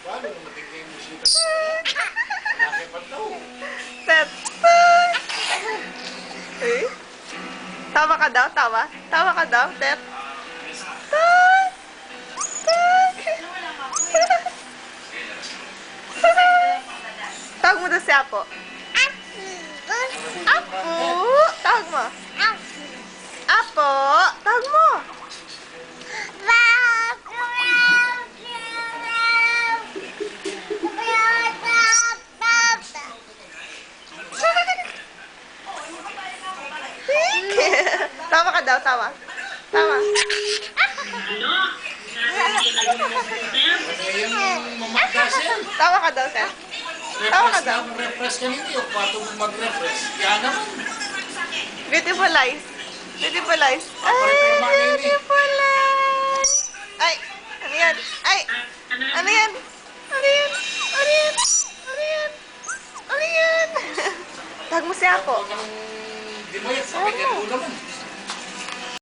Paano magiging musika? Nakipat daw. Tet. Eh? Tawa ka daw? Tawa? Tawa ka daw, Tet? Tet! Tawag mo daw si Apo. Apo! Tawag mo. Apo! Tawag mo. Tawa ka daw, tawa. Tawa. Tawa ka daw, Seth. Tawa ka daw. Refresh ka hindi o pato mo mag-refresh. Kaya naman. Beautiful eyes. Beautiful eyes. Ay, beautiful eyes. Ay, ano yan? Ay, ano yan? Ano yan? Ano yan? Ano yan? Ano yan? Tawag mo si Apo. Di mo yan, sabi ka naman.